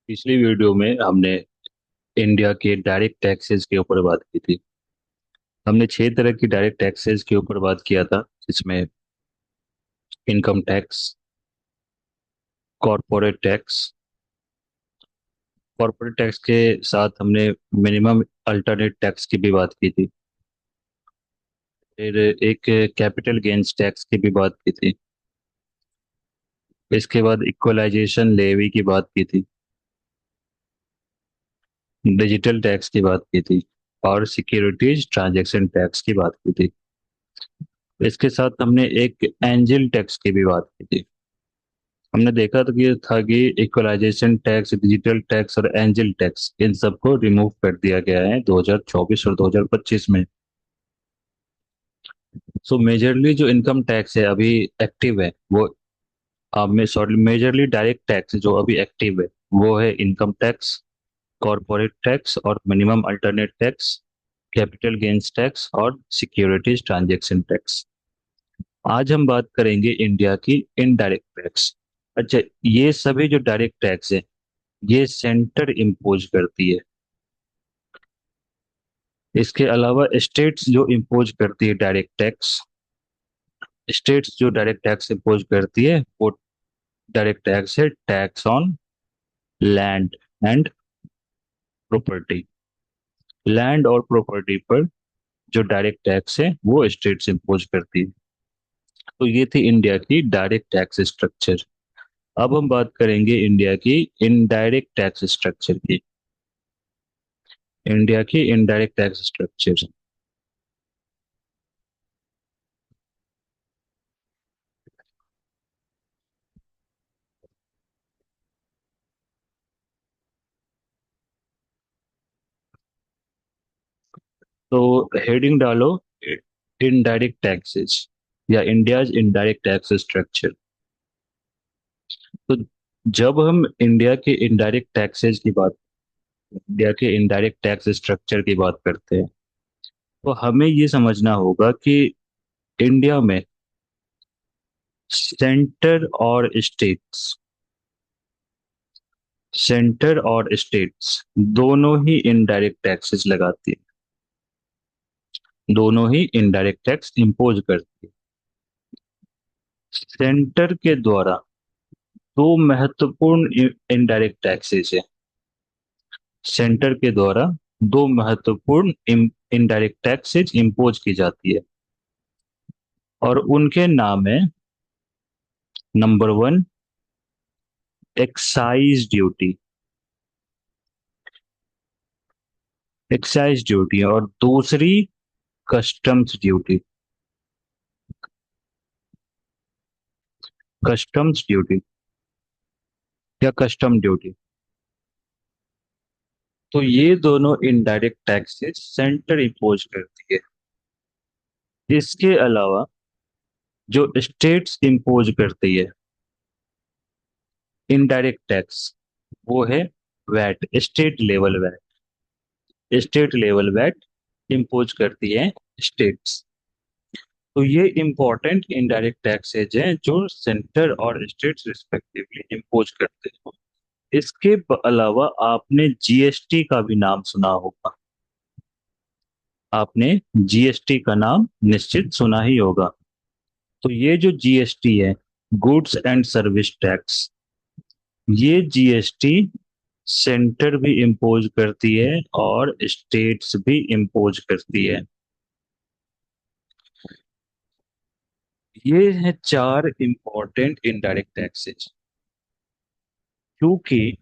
पिछली वीडियो में हमने इंडिया के डायरेक्ट टैक्सेस के ऊपर बात की थी। हमने 6 तरह की डायरेक्ट टैक्सेस के ऊपर बात किया था, जिसमें income tax, corporate tax. Corporate tax के साथ हमने मिनिमम अल्टरनेट टैक्स की भी बात की थी। फिर एक कैपिटल गेन्स टैक्स की भी बात की थी। इसके बाद इक्वलाइजेशन लेवी की बात की थी। डिजिटल टैक्स की बात की थी। और सिक्योरिटीज ट्रांजैक्शन टैक्स की बात की थी। इसके साथ हमने एक एंजल टैक्स की भी बात की थी। हमने देखा था कि इक्वलाइजेशन टैक्स, डिजिटल टैक्स और एंजल टैक्स, इन सबको रिमूव कर दिया गया है 2024 और 2025 में। सो मेजरली जो इनकम टैक्स है अभी एक्टिव है वो, में सॉरी, मेजरली डायरेक्ट टैक्स जो अभी एक्टिव है वो है इनकम टैक्स, कॉरपोरेट टैक्स और minimum alternate tax, capital gains tax और सिक्योरिटीज ट्रांजैक्शन टैक्स। आज हम बात करेंगे इंडिया की इनडायरेक्ट टैक्स। अच्छा, ये सभी जो डायरेक्ट टैक्स है ये सेंटर इम्पोज करती है। इसके अलावा स्टेट्स जो इम्पोज करती है डायरेक्ट टैक्स, स्टेट्स जो डायरेक्ट टैक्स इम्पोज करती है वो डायरेक्ट टैक्स है tax on land and property. Land और प्रॉपर्टी पर जो डायरेक्ट टैक्स है वो स्टेट्स इम्पोज करती है। तो ये थी इंडिया की डायरेक्ट टैक्स स्ट्रक्चर। अब हम बात करेंगे इंडिया की इनडायरेक्ट टैक्स स्ट्रक्चर की। इंडिया की इनडायरेक्ट टैक्स स्ट्रक्चर। तो हेडिंग डालो, इनडायरेक्ट टैक्सेस या इंडियाज इनडायरेक्ट टैक्स स्ट्रक्चर। तो जब हम इंडिया के इनडायरेक्ट टैक्स स्ट्रक्चर की बात करते हैं तो हमें ये समझना होगा कि इंडिया में सेंटर और स्टेट्स सेंटर और स्टेट्स दोनों ही इनडायरेक्ट टैक्सेस लगाती है, दोनों ही इनडायरेक्ट टैक्स इंपोज करती है। सेंटर के द्वारा दो महत्वपूर्ण इनडायरेक्ट टैक्सेस है। सेंटर के द्वारा दो महत्वपूर्ण इनडायरेक्ट टैक्सेस इंपोज की जाती है और उनके नाम है, number 1 excise duty. Excise duty और दूसरी कस्टम्स ड्यूटी। कस्टम्स ड्यूटी या कस्टम ड्यूटी। तो ये दोनों इनडायरेक्ट टैक्सेस सेंटर इंपोज करती है। इसके अलावा जो स्टेट्स इंपोज करती है इनडायरेक्ट टैक्स वो है VAT, state level VAT. State level VAT impose करती है स्टेट्स। तो ये इंपॉर्टेंट इनडायरेक्ट टैक्सेज हैं जो सेंटर और स्टेट्स रिस्पेक्टिवली इंपोज करते हैं। इसके अलावा आपने जीएसटी का भी नाम सुना होगा। आपने जीएसटी का नाम निश्चित सुना ही होगा। तो ये जो जीएसटी है, गुड्स एंड सर्विस टैक्स, ये जीएसटी सेंटर भी इम्पोज करती है और स्टेट्स भी इम्पोज करती है। ये है 4 इंपॉर्टेंट इनडायरेक्ट टैक्सेस। क्योंकि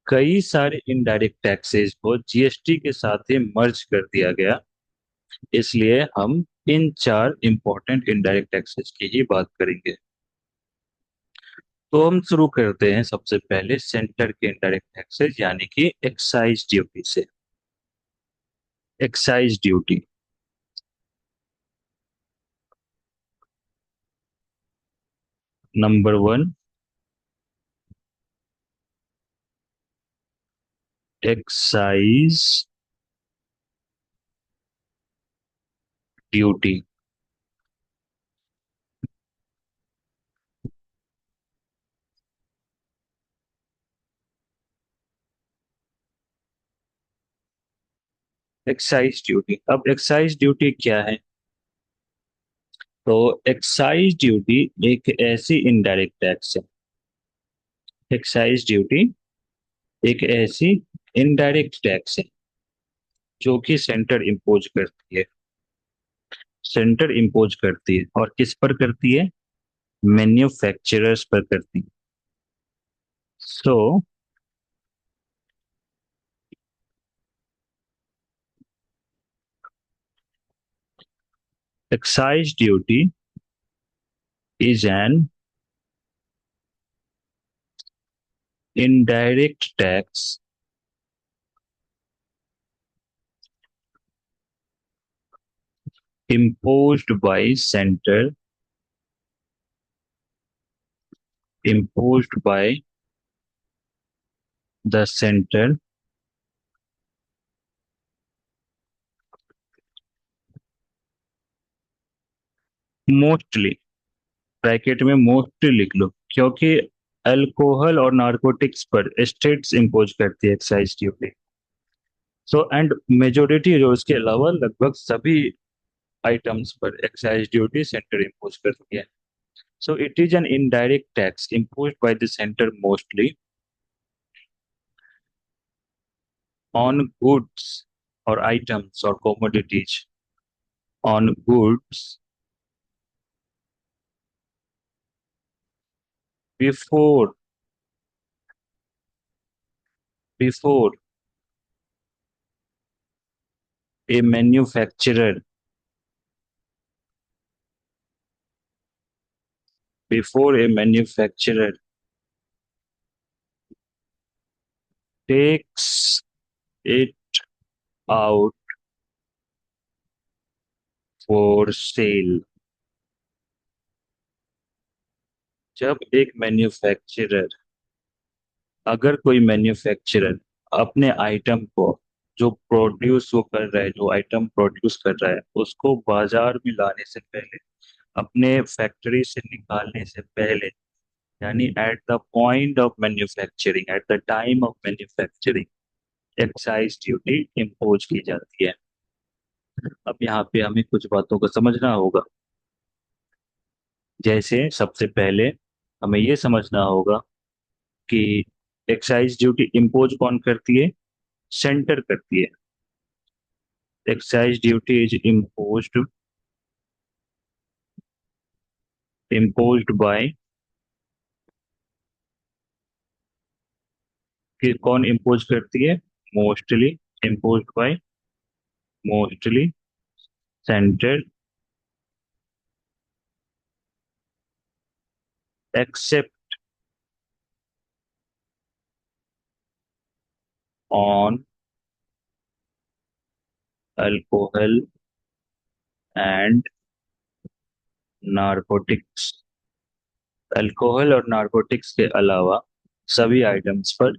कई सारे इनडायरेक्ट टैक्सेस को जीएसटी के साथ ही मर्ज कर दिया गया, इसलिए हम इन 4 इंपॉर्टेंट इनडायरेक्ट टैक्सेस की ही बात करेंगे। तो हम शुरू करते हैं सबसे पहले सेंटर के इनडायरेक्ट टैक्सेस यानी कि एक्साइज ड्यूटी से। Excise duty, number 1 excise duty. Excise duty. अब एक्साइज ड्यूटी क्या है? तो एक्साइज ड्यूटी एक ऐसी इनडायरेक्ट टैक्स है। एक्साइज ड्यूटी एक ऐसी इनडायरेक्ट टैक्स है जो कि सेंटर इम्पोज करती है। सेंटर इम्पोज करती है और किस पर करती है? मैन्युफैक्चरर्स पर करती है। So excise duty is an indirect tax imposed by center, imposed by the center mostly, bracket में मोस्टली लिख लो, क्योंकि अल्कोहल और नारकोटिक्स पर स्टेट्स इंपोज करती है excise duty. So and majority जो इसके अलावा लगभग सभी आइटम्स पर एक्साइज ड्यूटी सेंटर इंपोज करती है। So it is an indirect tax imposed by the center mostly on goods or items or commodities, on goods before before a manufacturer before a manufacturer takes it out for sale। जब एक manufacturer, अगर कोई manufacturer अपने item को, जो produce वो कर रहा है, जो आइटम प्रोड्यूस कर रहा है, उसको बाजार में लाने से पहले, अपने फैक्ट्री से निकालने से पहले, यानी at the point of manufacturing, at the time of manufacturing, excise duty impose की जाती है। अब यहाँ पे हमें कुछ बातों को समझना होगा। जैसे सबसे पहले हमें ये समझना होगा कि एक्साइज ड्यूटी इम्पोज कौन करती है? सेंटर करती है। Excise duty is imposed by, कि कौन इम्पोज करती है? Mostly imposed by, mostly centre, except on alcohol and narcotics. Alcohol और नारकोटिक्स के अलावा सभी आइटम्स पर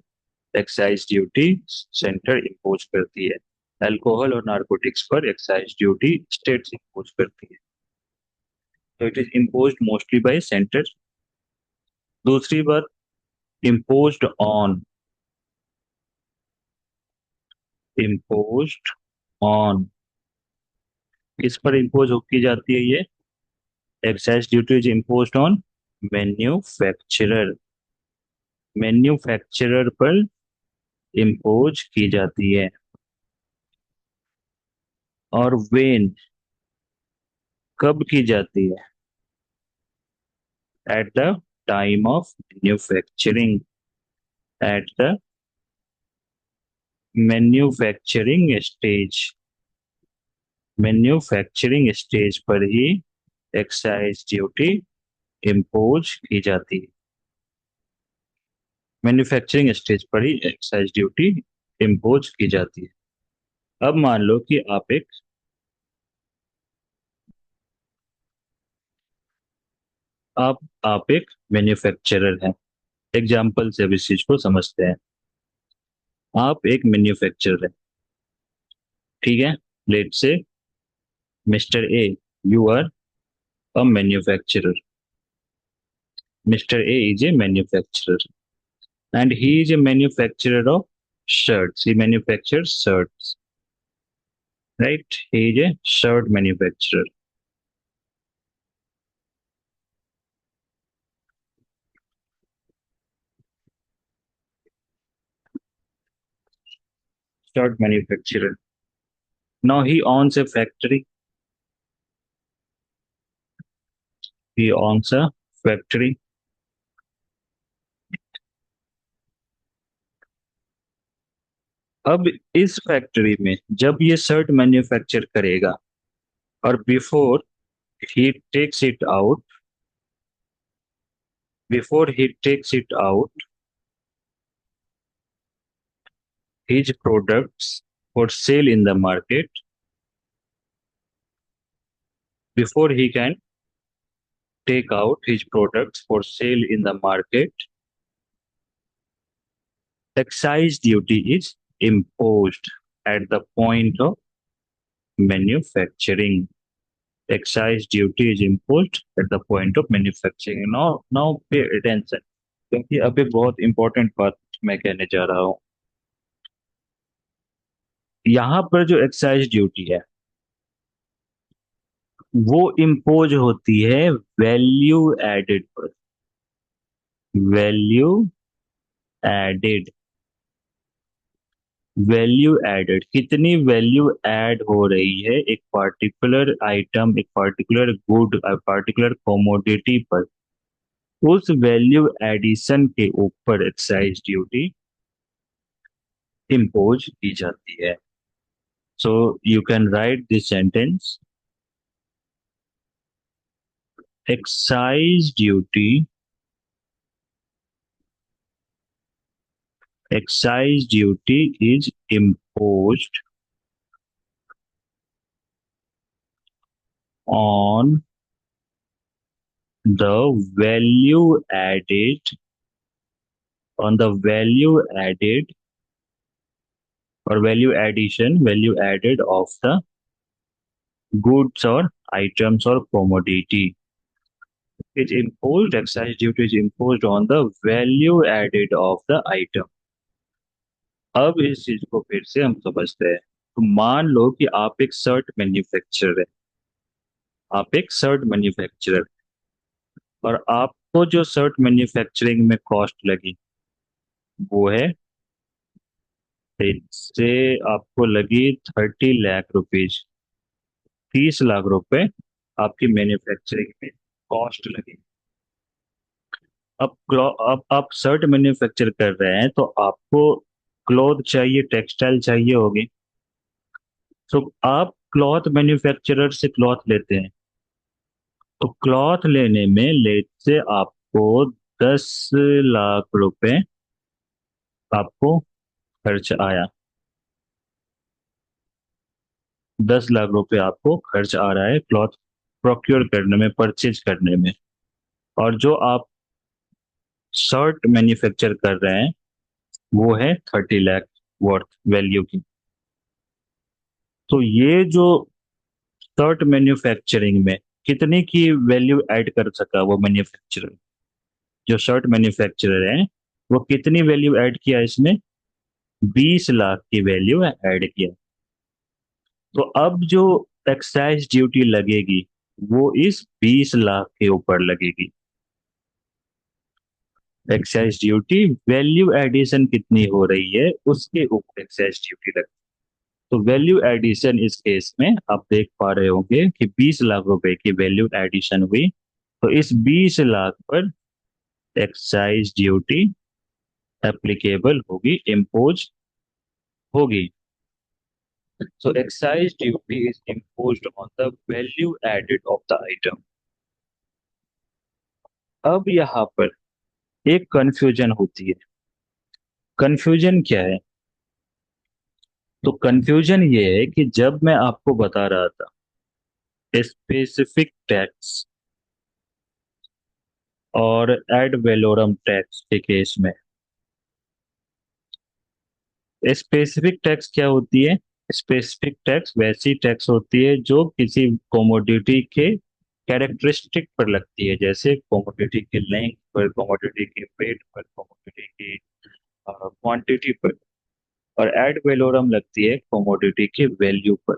एक्साइज ड्यूटी सेंटर इम्पोज करती है। अल्कोहल और नारकोटिक्स पर एक्साइज ड्यूटी स्टेट्स इम्पोज करती है। तो it is imposed mostly bye centre. दूसरी बात, इम्पोज्ड ऑन, इम्पोज्ड ऑन, किस पर इम्पोज की जाती है ये? Excise duty is imposed on manufacturer, manufacturer पर इम्पोज की जाती है। और वेन, कब की जाती है? At the time of manufacturing, at the manufacturing stage, manufacturing stage पर ही एक्साइज ड्यूटी इम्पोज की जाती है। मैन्युफैक्चरिंग स्टेज पर ही एक्साइज ड्यूटी इम्पोज की जाती है। अब मान लो कि आप एक मैन्युफैक्चरर हैं। एग्जाम्पल से अब इस चीज को समझते हैं। आप एक मैन्युफैक्चरर हैं, ठीक है? Let say mister A, you are a manufacturer. Mr. A is a manufacturer and he is a manufacturer of shirts. He manufactures shirts. right? He is a shirt manufacturer. Shirt manufacturer. Now he owns a factory. He owns a factory. अब इस factory में जब ये shirt manufacture करेगा और he takes it out before he takes it out his products for sale in the market, before he can take out his products for sale in the market, excise duty is imposed at the point of manufacturing. Excise duty is imposed at the point of manufacturing. Now pay attention, क्योंकि अब एक बहुत important बात मैं कहने जा रहा हूँ। यहाँ पर जो एक्साइज ड्यूटी है वो इम्पोज होती है वैल्यू एडेड पर। Value added. वैल्यू एडेड, कितनी वैल्यू ऐड हो रही है एक पार्टिकुलर आइटम, एक पार्टिकुलर गुड, पार्टिकुलर कमोडिटी पर, उस वैल्यू एडिशन के ऊपर एक्साइज ड्यूटी इम्पोज की जाती है। So you can write this sentence, excise duty, excise duty is imposed on the value added, on the value added or value added of the goods or items or commodity. Is imposed, excise duty is imposed on the value added of the item. अब इस चीज को फिर से हम समझते हैं। तो मान लो कि आप एक शर्ट मैन्युफैक्चरर है, आप एक शर्ट मैन्युफैक्चरर, और आपको जो शर्ट मैन्युफैक्चरिंग में कॉस्ट लगी वो है, इससे आपको लगी 30 लाख रुपीज, 30 लाख रुपए आपकी मैन्युफैक्चरिंग में कॉस्ट लगी। अब आप शर्ट मैन्युफैक्चर कर रहे हैं तो आपको क्लॉथ चाहिए, टेक्सटाइल चाहिए होगी। तो आप क्लॉथ मैन्युफैक्चरर से क्लॉथ लेते हैं, तो क्लॉथ लेने में लेट से आपको 10 लाख रुपए आपको खर्च आया। 10 लाख रुपए आपको खर्च आ रहा है क्लॉथ प्रोक्योर करने में, परचेज करने में। और जो आप शर्ट मैन्युफैक्चर कर रहे हैं वो है 30 लाख वर्थ वैल्यू की। तो ये जो शर्ट मैन्युफैक्चरिंग में कितने की वैल्यू ऐड कर सका वो मैन्युफैक्चरर, जो शर्ट मैन्युफैक्चरर है वो कितनी वैल्यू ऐड किया इसमें, 20 लाख की वैल्यू ऐड किया। तो अब जो एक्साइज ड्यूटी लगेगी वो इस 20 लाख के ऊपर लगेगी। एक्साइज ड्यूटी वैल्यू एडिशन कितनी हो रही है उसके ऊपर एक्साइज ड्यूटी लगती है। तो वैल्यू एडिशन इस केस में आप देख पा रहे होंगे कि 20 लाख रुपए की वैल्यू एडिशन हुई, तो इस 20 लाख पर एक्साइज ड्यूटी एप्लीकेबल होगी, इम्पोज होगी। So excise duty is imposed on the value added of the item. अब यहाँ पर एक कंफ्यूजन होती है। कंफ्यूजन क्या है? तो कंफ्यूजन ये है कि जब मैं आपको बता रहा था स्पेसिफिक टैक्स और एड वेलोरम टैक्स के केस में, स्पेसिफिक टैक्स क्या होती है? स्पेसिफिक टैक्स वैसी टैक्स होती है जो किसी कमोडिटी के कैरेक्टरिस्टिक पर लगती है, जैसे कमोडिटी के लेंथ पर, कमोडिटी के वेट पर, कमोडिटी की क्वांटिटी पर। और एड वेलोरम लगती है कमोडिटी के वैल्यू पर।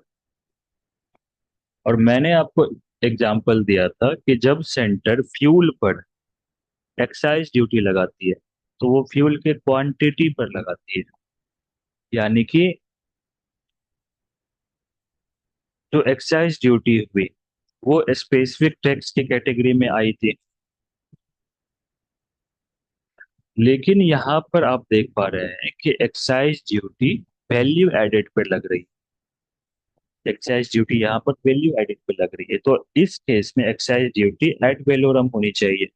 और मैंने आपको एग्जाम्पल दिया था कि जब सेंटर फ्यूल पर एक्साइज ड्यूटी लगाती है तो वो फ्यूल के क्वांटिटी पर लगाती है। यानी कि जो एक्साइज ड्यूटी हुई वो स्पेसिफिक टैक्स की कैटेगरी में आई थी। लेकिन यहाँ पर आप देख पा रहे हैं कि एक्साइज ड्यूटी वैल्यू एडेड पे लग रही है। एक्साइज ड्यूटी यहाँ पर वैल्यू एडेड पे लग रही है, तो इस केस में एक्साइज ड्यूटी एड वैलोरम होनी चाहिए।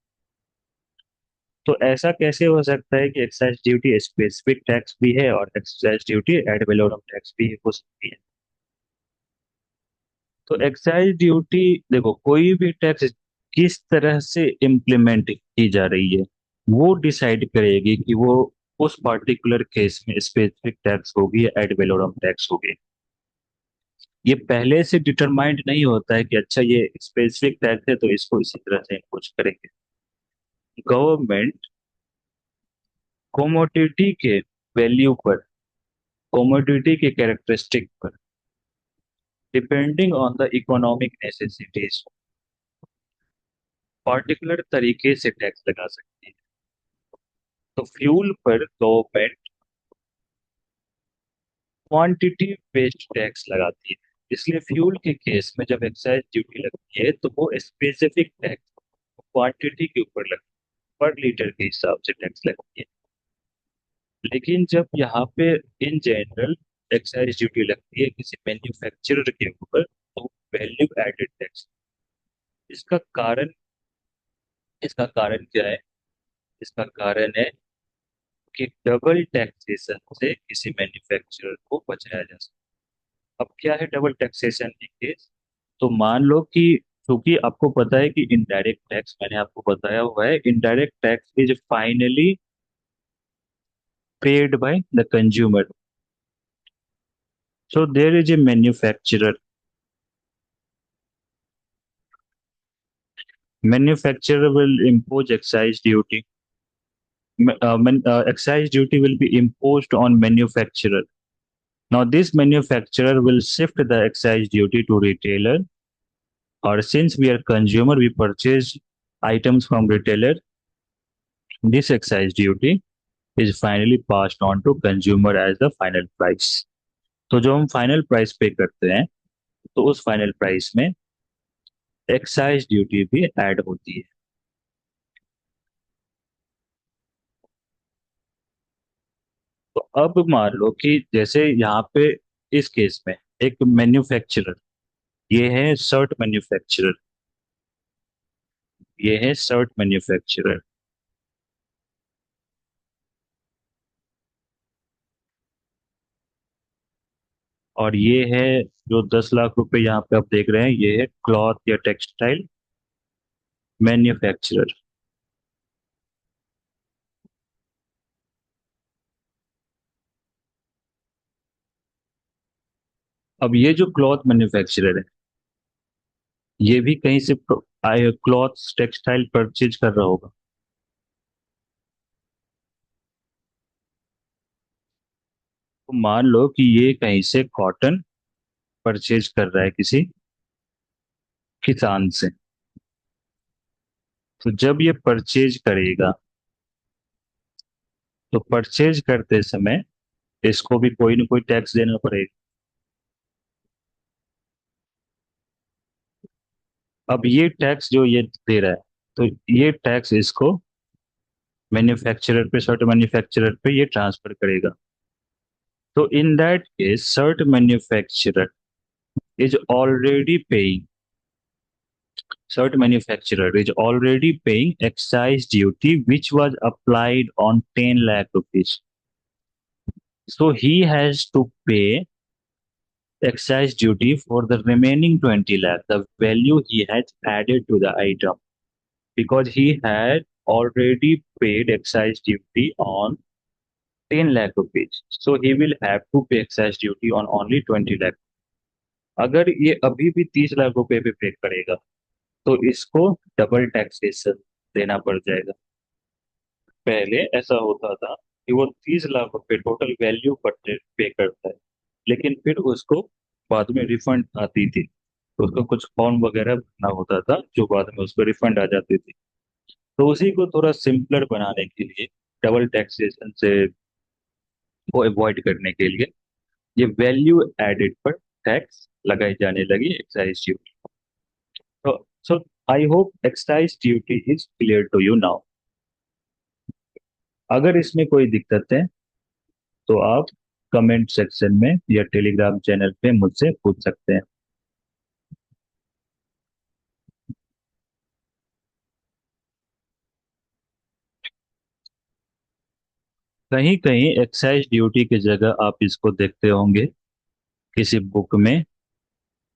तो ऐसा कैसे हो सकता है कि एक्साइज ड्यूटी स्पेसिफिक टैक्स भी है और excise duty ad valorem tax भी हो सकती है? तो एक्साइज ड्यूटी, देखो, कोई भी टैक्स किस तरह से इम्प्लीमेंट की जा रही है वो डिसाइड करेगी कि वो उस पर्टिकुलर केस में स्पेसिफिक टैक्स होगी या एड वैलोरम टैक्स होगी। ये पहले से डिटरमाइंड नहीं होता है कि अच्छा ये स्पेसिफिक टैक्स है तो इसको इसी तरह से इम्पोज करेंगे। गवर्नमेंट कोमोडिटी के वैल्यू पर, कोमोडिटी के कैरेक्टरिस्टिक पर, depending on the economic necessities, particular तरीके से टैक्स लगा सकती है। तो फ्यूल पर गवर्नमेंट क्वांटिटी बेस्ड टैक्स लगाती है। इसलिए फ्यूल के केस में जब एक्साइज ड्यूटी लगती है तो वो स्पेसिफिक टैक्स क्वांटिटी के ऊपर लगती है, पर लीटर के हिसाब से टैक्स लगती है। लेकिन जब यहाँ पे इन जनरल एक्साइज ड्यूटी लगती है किसी मैन्युफैक्चरर के ऊपर तो वैल्यू एडेड टैक्स। इसका कारण, इसका कारण क्या है? इसका कारण है कि डबल टैक्सेशन से किसी मैन्युफैक्चरर को बचाया जा सकता है। अब क्या है डबल टैक्सेशन इन केस? तो मान लो कि, क्योंकि आपको पता है कि इनडायरेक्ट टैक्स, मैंने आपको बताया हुआ है, indirect tax is finally paid by the consumer. So there is a manufacturer, manufacturer will impose excise duty. Excise duty will be imposed on manufacturer. Now this manufacturer will shift the excise duty to retailer, or since we are consumer, we purchase items from retailer. This excise duty is finally passed on to consumer as the final price. तो जो हम final price पे करते हैं तो उस final price में excise duty भी ऐड होती है। तो अब मान लो कि जैसे यहाँ पे इस केस में एक मैन्युफैक्चरर, ये है शर्ट मैन्युफैक्चरर, ये है शर्ट मैन्युफैक्चरर, और ये है जो 10 लाख रुपए यहाँ पे आप देख रहे हैं, ये है क्लॉथ या टेक्सटाइल मैन्युफैक्चरर। अब ये जो क्लॉथ मैन्युफैक्चरर है ये भी कहीं से क्लॉथ टेक्सटाइल परचेज कर रहा होगा। तो मान लो कि ये कहीं से कॉटन परचेज कर रहा है किसी किसान से। तो जब ये परचेज करेगा तो परचेज करते समय इसको भी कोई ना कोई टैक्स देना पड़ेगा। अब ये टैक्स जो ये दे रहा है तो ये टैक्स इसको मैन्युफैक्चरर पे, शर्ट मैन्युफैक्चरर पे ये ट्रांसफर करेगा। तो in that case shirt manufacturer is already paying, shirt manufacturer is already paying excise duty which was applied on 10 lakh rupees. So he has to pay excise duty for the remaining 20 lakh, the value he has added to the item, because he had already paid excise duty on 10 lakh rupees. So he will have to pay excise duty on only 20 lakh. अगर ये अभी भी 30 लाख रुपए पे पे करेगा तो इसको डबल टैक्सेशन देना पड़ जाएगा। पहले ऐसा होता था कि वो 30 लाख रुपए टोटल वैल्यू पर पे करता है, लेकिन फिर उसको बाद में रिफंड आती थी। तो उसको कुछ फॉर्म वगैरह भरना होता था जो बाद में उसको रिफंड आ जाती थी। तो उसी को थोड़ा सिंपलर बनाने के लिए, डबल टैक्सेशन से वो अवॉइड करने के लिए, ये वैल्यू एडेड पर टैक्स लगाई जाने लगी, एक्साइज ड्यूटी। तो so I hope excise duty is clear to you now. अगर इसमें कोई दिक्कत है तो आप कमेंट सेक्शन में या टेलीग्राम चैनल पे मुझसे पूछ सकते हैं। कहीं कहीं एक्साइज ड्यूटी की जगह आप इसको देखते होंगे किसी बुक में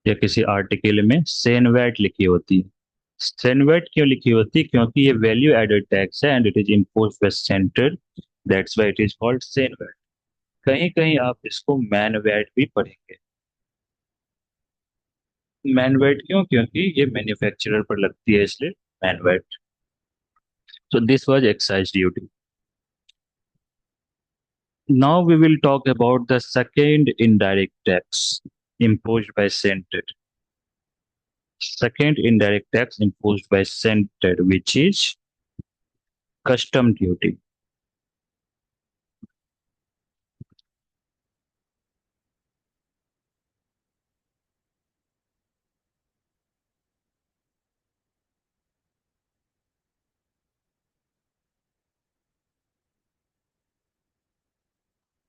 या किसी आर्टिकल में सेनवैट लिखी होती है। सेनवैट क्यों लिखी होती है? क्योंकि ये वैल्यू एडेड टैक्स है and it is imposed bye centre, that's why it is called CENVAT. कहीं कहीं आप इसको मैनवैट भी पढ़ेंगे। मैनवैट क्यों? क्योंकि ये मैन्युफैक्चरर पर लगती है, इसलिए मैनवैट। So this was excise duty. Now we will talk about the second indirect tax imposed by center. Second indirect tax imposed by center, which is custom duty.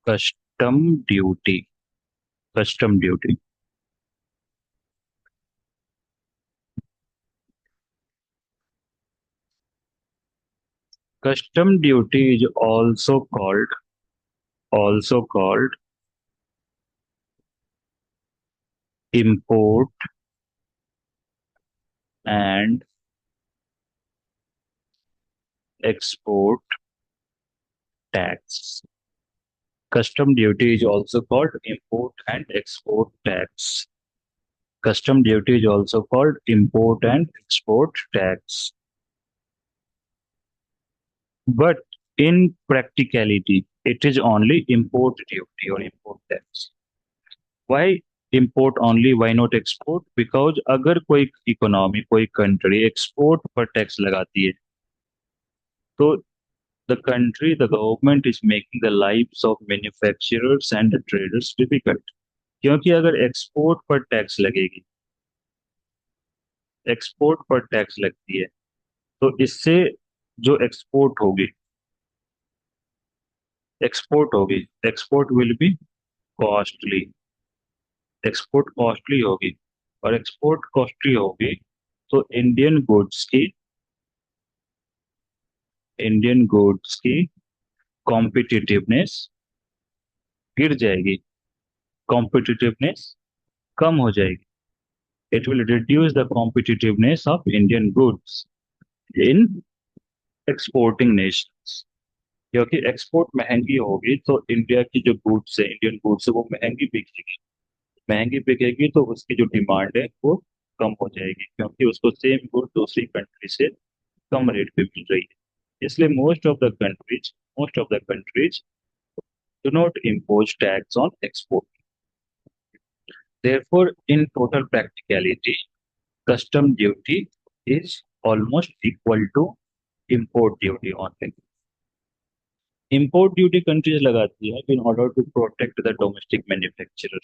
Custom duty. Custom duty. Custom duty is also called import and export tax. Custom duty is also called import and export tax. Custom duty is also called import and export tax. But in practicality, it is only import duty or import tax. Why import only? Why not export? Because अगर कोई economy, कोई country export पर tax लगाती है, तो the country, the government is making the lives of manufacturers and traders difficult. क्योंकि अगर export पर टैक्स लगती है, तो इससे जो एक्सपोर्ट होगी, export will be costly. Export costly होगी, और एक्सपोर्ट कॉस्टली होगी तो इंडियन गुड्स की कॉम्पिटिटिवनेस गिर जाएगी, कॉम्पिटिटिवनेस कम हो जाएगी। It will reduce the competitiveness of Indian goods in exporting Nations. क्योंकि एक्सपोर्ट महंगी होगी तो इंडिया की जो गुड्स है, इंडियन गुड्स है, वो महंगी बिकेगी। महंगी बिकेगी तो उसकी जो डिमांड है वो कम हो जाएगी, क्योंकि उसको सेम गुड दूसरी कंट्री से कम रेट पे मिल रही है। इसलिए most of the countries do not impose tax on export. Therefore, in total practicality, custom duty is almost equal to import duty only. Import duty countries लगाती है in order to protect the domestic manufacturer.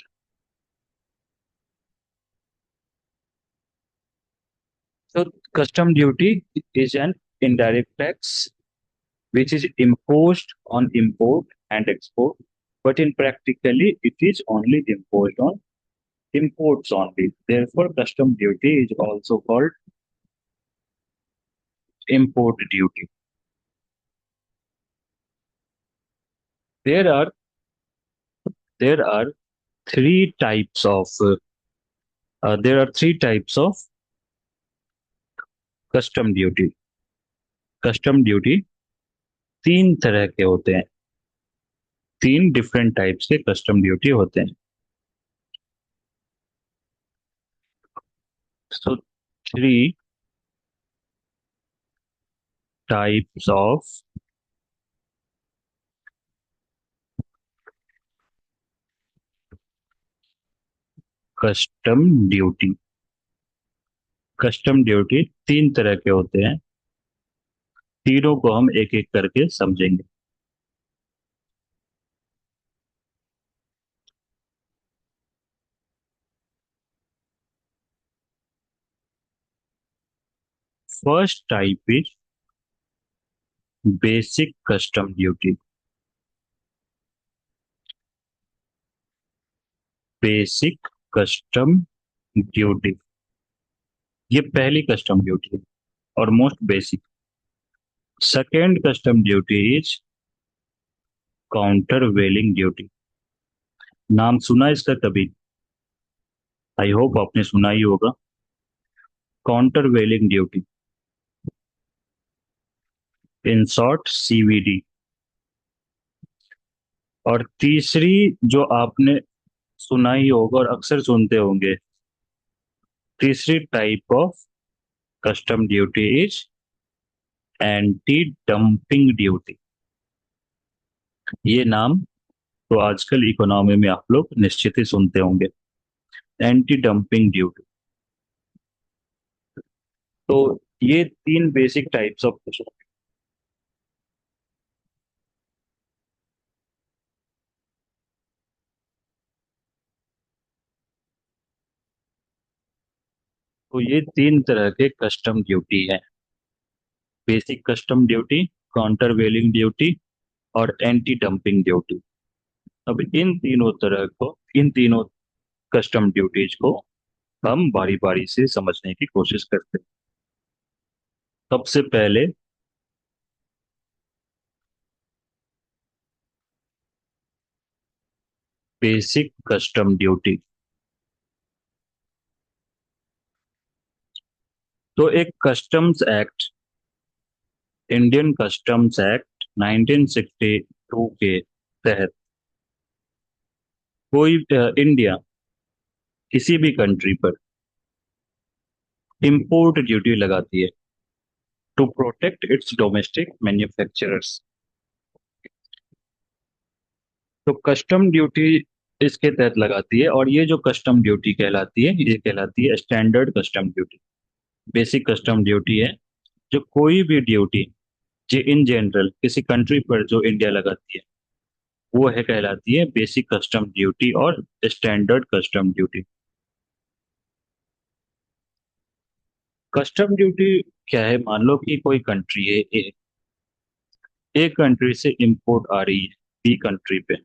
So, custom duty is an indirect tax which is imposed on import and export, but in practically it is only imposed on imports only. Therefore, custom duty is also called import duty. There are there are three types of custom duty. Custom duty तीन तरह के होते हैं, तीन different types के custom duty होते हैं। So three types of custom duty. Custom duty तीन तरह के होते हैं। तीनों को हम एक एक करके समझेंगे। First type is basic custom duty. Basic custom duty, ये पहली कस्टम ड्यूटी है और most basic. Second custom duty is countervailing duty. नाम सुना इसका कभी? आई होप आपने सुना ही होगा। Countervailing duty, in short CVD. और तीसरी जो आपने सुना ही होगा और अक्सर सुनते होंगे, तीसरी type of custom duty is anti dumping duty. ये नाम तो आजकल इकोनॉमी में आप लोग निश्चित ही सुनते होंगे, एंटी डंपिंग ड्यूटी। तो ये तीन बेसिक टाइप्स ऑफ कस्टम। तो ये तीन तरह के कस्टम ड्यूटी है। बेसिक कस्टम ड्यूटी, काउंटर वेलिंग ड्यूटी और एंटी डंपिंग ड्यूटी। अब इन तीनों कस्टम ड्यूटीज को हम बारी बारी से समझने की कोशिश करते हैं। सबसे पहले बेसिक कस्टम ड्यूटी। तो एक customs act, Indian customs act 1962 के तहत इंडिया किसी भी कंट्री पर इंपोर्ट ड्यूटी लगाती है to protect its domestic manufacturers. तो कस्टम ड्यूटी इसके तहत लगाती है, और ये जो कस्टम ड्यूटी कहलाती है, ये कहलाती है standard custom duty. Basic custom duty है जो कोई भी ड्यूटी जो इन जनरल किसी कंट्री पर जो इंडिया लगाती है, वो है कहलाती है बेसिक कस्टम ड्यूटी और standard custom duty. Custom duty क्या है? मान लो कि कोई कंट्री है ए कंट्री से इंपोर्ट आ रही है बी कंट्री पे।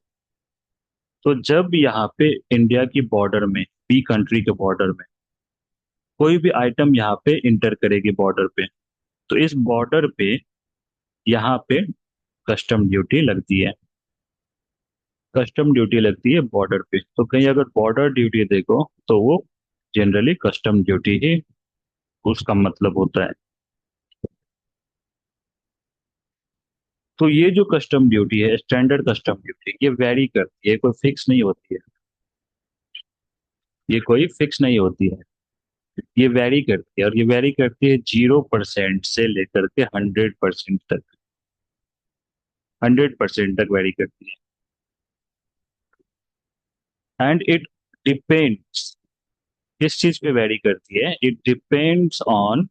तो जब यहाँ पे इंडिया की बॉर्डर में, बी कंट्री के बॉर्डर में कोई भी आइटम यहाँ पे इंटर करेगी बॉर्डर पे, तो इस बॉर्डर पे यहाँ पे कस्टम ड्यूटी लगती है। कस्टम ड्यूटी लगती है बॉर्डर पे। तो कहीं अगर बॉर्डर ड्यूटी देखो तो वो जनरली कस्टम ड्यूटी ही उसका मतलब होता है। तो ये जो कस्टम ड्यूटी है, स्टैंडर्ड कस्टम ड्यूटी, ये वेरी करती है, कोई फिक्स नहीं होती है। ये कोई फिक्स नहीं होती है, ये वेरी करती है। और ये वेरी करती है 0% से लेकर के 100% तक। 100% तक वेरी करती है। एंड इट डिपेंड्स, किस चीज पे वेरी करती है? It depends on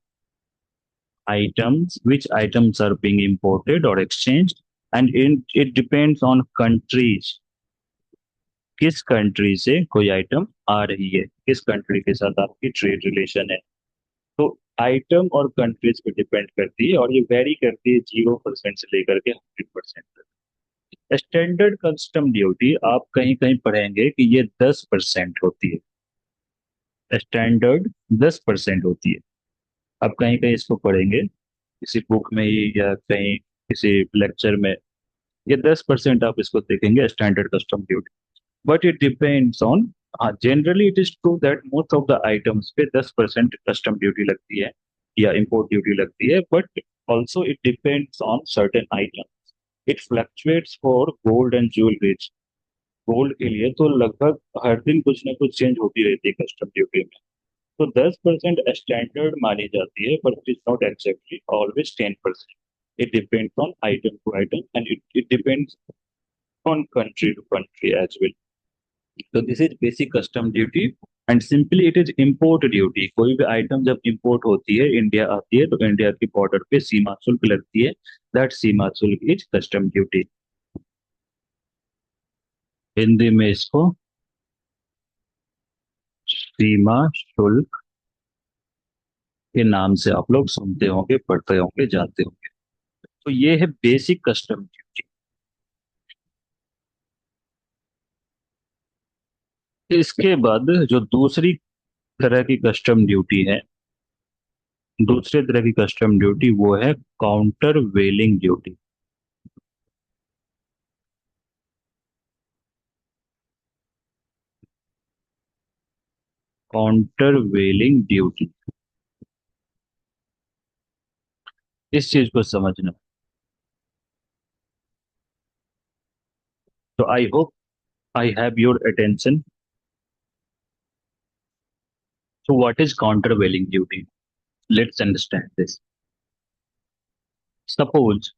items, which items are being imported or exchanged, and it depends on countries, किस कंट्री से कोई आइटम आ रही है, किस कंट्री के साथ आपकी ट्रेड रिलेशन है। तो आइटम और कंट्रीज पे डिपेंड करती है, और ये वेरी करती है 0% से लेकर के 100% तक। स्टैंडर्ड कस्टम ड्यूटी आप कहीं कहीं पढ़ेंगे कि ये 10% होती है। स्टैंडर्ड 10% होती है। आप कहीं कहीं इसको पढ़ेंगे किसी बुक में ही या कहीं किसी लेक्चर में, ये 10% आप इसको देखेंगे standard custom duty. But it depends on, हाँ generally it is true that most of the items पे 10% कस्टम ड्यूटी लगती है या इंपोर्ट ड्यूटी लगती है, but also it depends on certain item. It fluctuates for gold and jewelleries. Gold के लिए तो लगभग हर दिन कुछ ना कुछ चेंज होती रहती है कस्टम ड्यूटी में। तो 10% स्टैंडर्ड मानी जाती है, but it is not exactly always 10%। It depends on item to item, and it depends on country to country as well. So this is basic custom duty and simply it is import duty. कोई भी item जब import होती है, India आती है, तो India की border पे सीमा शुल्क लगती है। दैट सीमा शुल्क इज कस्टम ड्यूटी। हिंदी में इसको सीमा शुल्क के नाम से आप लोग सुनते होंगे, पढ़ते होंगे, जानते होंगे। तो ये है बेसिक कस्टम ड्यूटी। इसके बाद जो दूसरी तरह की कस्टम ड्यूटी है, दूसरे तरह की कस्टम ड्यूटी वो है काउंटर वेलिंग ड्यूटी। काउंटर वेलिंग ड्यूटी, इस चीज को समझना। तो आई hope I have your attention. So what is countervailing duty? Let's understand this. Suppose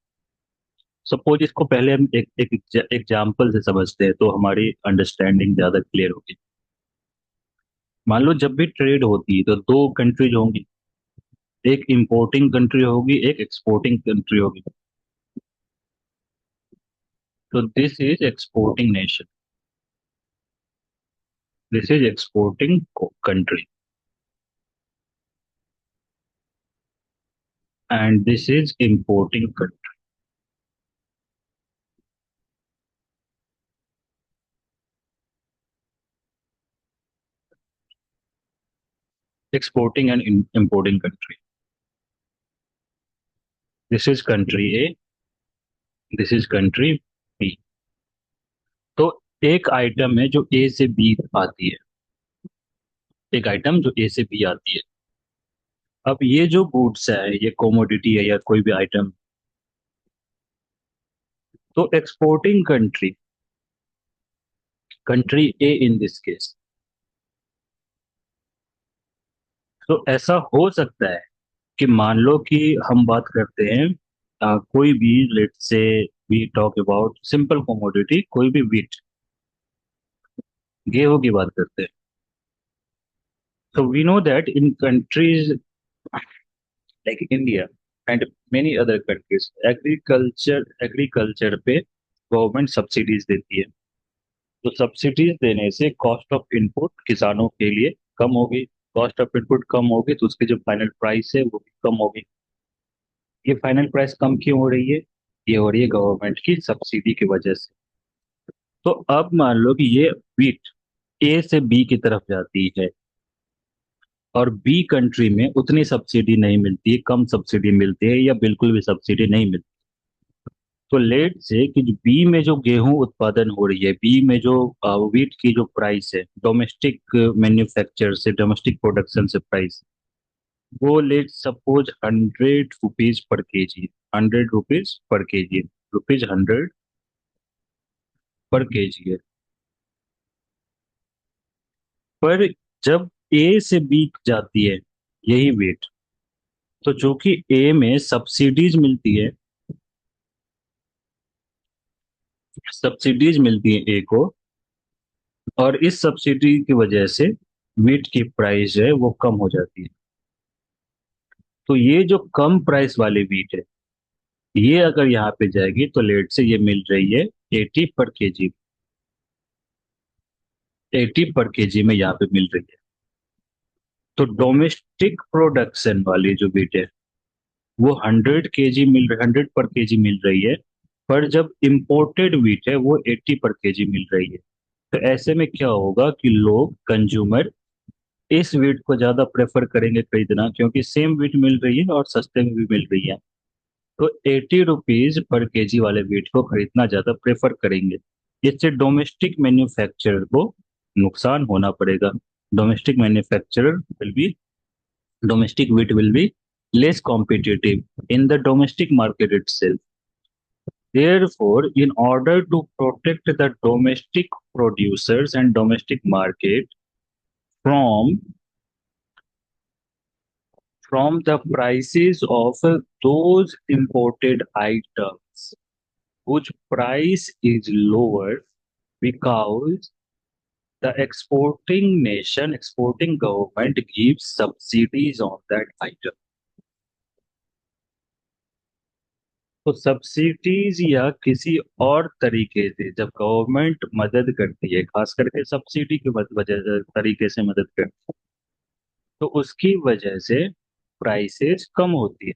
suppose इसको पहले हम एक एक एग्जाम्पल से समझते हैं तो हमारी अंडरस्टैंडिंग ज्यादा क्लियर होगी। मान लो जब भी ट्रेड होती है तो दो कंट्रीज होंगी, एक इंपोर्टिंग कंट्री होगी, एक एक्सपोर्टिंग कंट्री होगी। तो this is exporting nation, this is exporting country, and this is importing country. Exporting and importing country. This is country A, this is country B. तो एक आइटम है जो ए से बी आती है, एक आइटम जो ए से बी आती है। अब ये जो गुड्स है, ये कोमोडिटी है या कोई भी आइटम, तो exporting country, country A in this case, तो ऐसा हो सकता है कि मान लो कि हम बात करते हैं कोई भी, let say we talk about simple commodity, कोई भी वीट, गेहूं की बात करते हैं। तो we know that in countries like India and many other countries, agriculture पे गवर्नमेंट सब्सिडीज देती है। तो सब्सिडीज देने से कॉस्ट ऑफ इनपुट किसानों के लिए कम होगी। कॉस्ट ऑफ इनपुट कम होगी तो उसकी जो फाइनल प्राइस है वो भी कम होगी। ये फाइनल प्राइस कम क्यों हो रही है? ये हो रही है गवर्नमेंट की सब्सिडी की वजह से। तो अब मान लो कि ये व्हीट ए से बी की तरफ जाती है और बी कंट्री में उतनी सब्सिडी नहीं मिलती है, कम सब्सिडी मिलती है या बिल्कुल भी सब्सिडी नहीं मिलती। तो लेट से कि बी में जो गेहूं उत्पादन हो रही है, बी में जो व्हीट की जो प्राइस है, डोमेस्टिक मैन्युफैक्चर से, डोमेस्टिक प्रोडक्शन से प्राइस, वो let suppose 100 rupees per KG, 100 rupees per KG, rupees 100 पर केजी है। पर जब ए से बी जाती है यही वेट, तो जो कि ए में सब्सिडीज मिलती है, सब्सिडीज मिलती है ए को, और इस सब्सिडी की वजह से वीट की प्राइस है वो कम हो जाती है। तो ये जो कम प्राइस वाली वीट है, ये अगर यहाँ पे जाएगी तो लेट से ये मिल रही है 80 पर केजी, 80 पर केजी में यहाँ पे मिल रही है। तो डोमेस्टिक प्रोडक्शन वाली जो वीट है वो 100 केजी मिल, 100 पर केजी मिल रही है। पर जब इंपोर्टेड वीट है वो 80 पर केजी मिल रही है। तो ऐसे में क्या होगा कि लोग, कंज्यूमर, इस वीट को ज्यादा प्रेफर करेंगे खरीदना, क्योंकि सेम वीट मिल रही है और सस्ते में भी मिल रही है। तो 80 रुपीज पर केजी वाले वीट को खरीदना ज्यादा प्रेफर करेंगे। इससे डोमेस्टिक मैन्युफैक्चरर को नुकसान होना पड़ेगा। Domestic manufacturer will be, domestic wheat will be less competitive in the domestic market itself. Therefore, in order to protect the domestic producers and domestic market from the prices of those imported items whose price is lower, because the exporting government gives subsidies on that item. तो subsidies या किसी और तरीके से जब government मदद करती है, खास करके सब्सिडी की वजह से तरीके से मदद करती है, तो उसकी वजह से प्राइसेस कम होती है।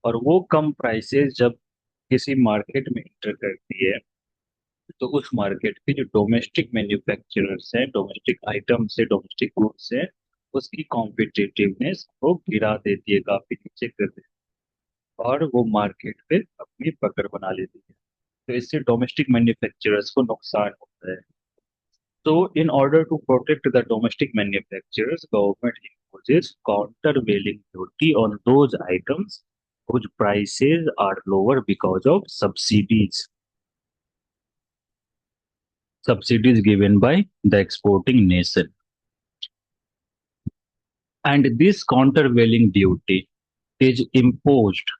और वो कम प्राइसेस जब किसी मार्केट में इंटर करती है, तो उस मार्केट के जो डोमेस्टिक मैन्युफैक्चरर्स हैं, डोमेस्टिक आइटम्स है, डोमेस्टिक गुड्स है, उसकी कॉम्पिटिटिवनेस को गिरा देती है, काफी नीचे कर देती है, और वो मार्केट पे अपनी पकड़ बना लेती है। तो इससे डोमेस्टिक मैन्युफैक्चरर्स को नुकसान होता है। So, in order to protect the domestic manufacturers, government imposes countervailing duty on those items whose prices are lower because of subsidies given by the exporting nation. And this countervailing duty is imposed.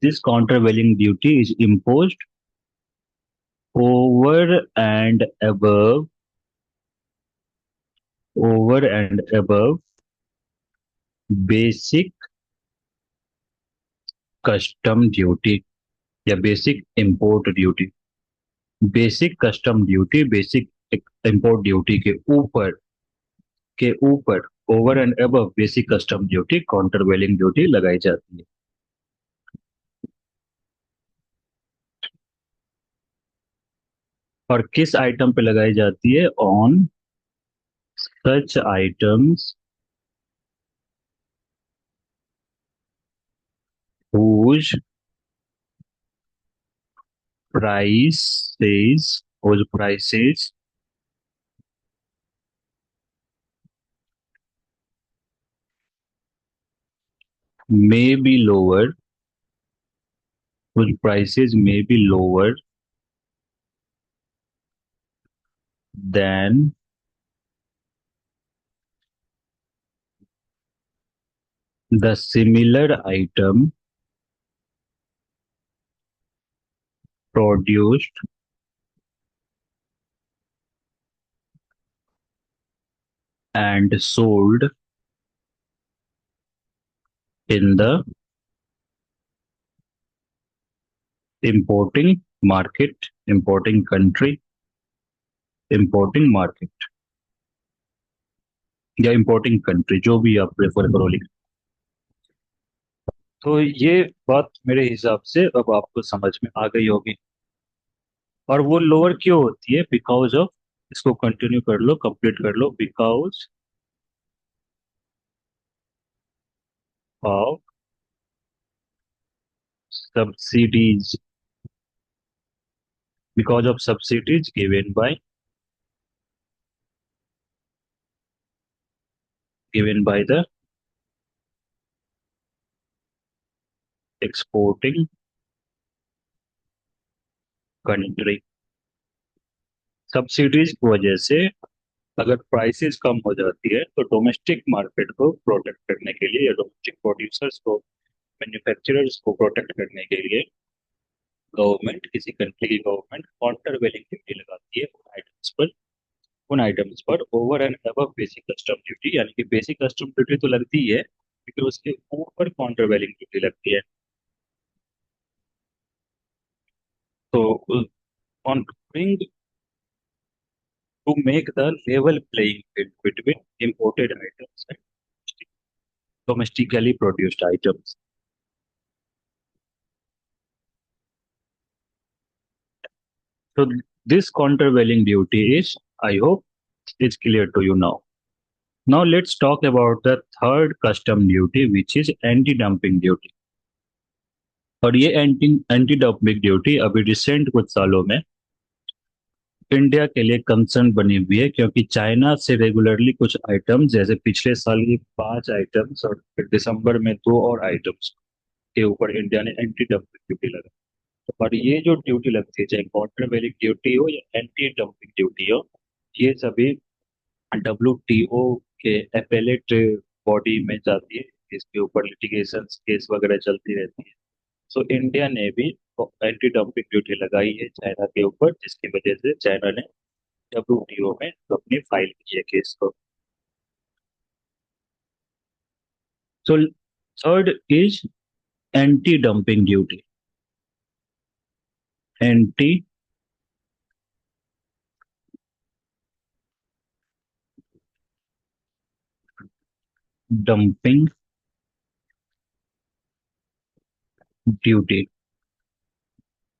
This countervailing duty is imposed over and above, over and above basic custom duty या basic import duty. Basic custom duty, basic import duty के ऊपर over and above basic custom duty countervailing duty लगाई जाती है। और किस item पे लगाई जाती है? On such items whose prices may be lower, whose prices may be lower than the similar item produced and sold in the importing market, importing country, importing market या importing country, जो भी आप prefer करो लिख। तो ये बात मेरे हिसाब से अब आपको समझ में आ गई होगी। और वो लोअर क्यों होती है? बिकॉज ऑफ, इसको कंटिन्यू कर लो, कंप्लीट कर लो, because of subsidies, because of subsidies given by the exporting country. Subsidies की वजह से अगर प्राइसेस कम हो जाती है, तो डोमेस्टिक मार्केट को प्रोटेक्ट करने के लिए या डोमेस्टिक प्रोड्यूसर्स को, मैन्युफैक्चरर्स को प्रोटेक्ट करने के लिए गवर्नमेंट, किसी कंट्री की गवर्नमेंट काउंटर वेलिंग ड्यूटी लगाती है उन आइटम्स पर over and above basic custom duty. यानी कि बेसिक कस्टम ड्यूटी तो लगती है, लेकिन उसके ऊपर काउंटर वेलिंग ड्यूटी लगती है। तो on bring to make the level playing field between imported items and domestically produced items. So this countervailing duty is, I hope, is clear to you now. Now let's talk about the third custom duty, which is anti-dumping duty. और ये anti dumping duty अभी recent कुछ सालों में India के लिए concern बनी हुई है, क्योंकि चाइना से रेगुलरली कुछ आइटम्स, जैसे पिछले साल की 5 आइटम्स और फिर दिसंबर में 2 और आइटम्स के ऊपर इंडिया ने एंटी डंपिंग ड्यूटी लगाई। और ये जो ड्यूटी लगती है, चाहे काउंटर वेलिंग ड्यूटी हो या एंटी डंपिंग ड्यूटी हो, ये सभी WTO के एपेलेट बॉडी में जाती है। इसके ऊपर लिटिगेशन केस वगैरह चलती रहती है। सो इंडिया ने भी एंटी डंपिंग ड्यूटी लगाई है चाइना के ऊपर, जिसकी वजह से चाइना ने WTO में तो अपनी फाइल की है केस को। So third is anti dumping duty. Anti dumping duty.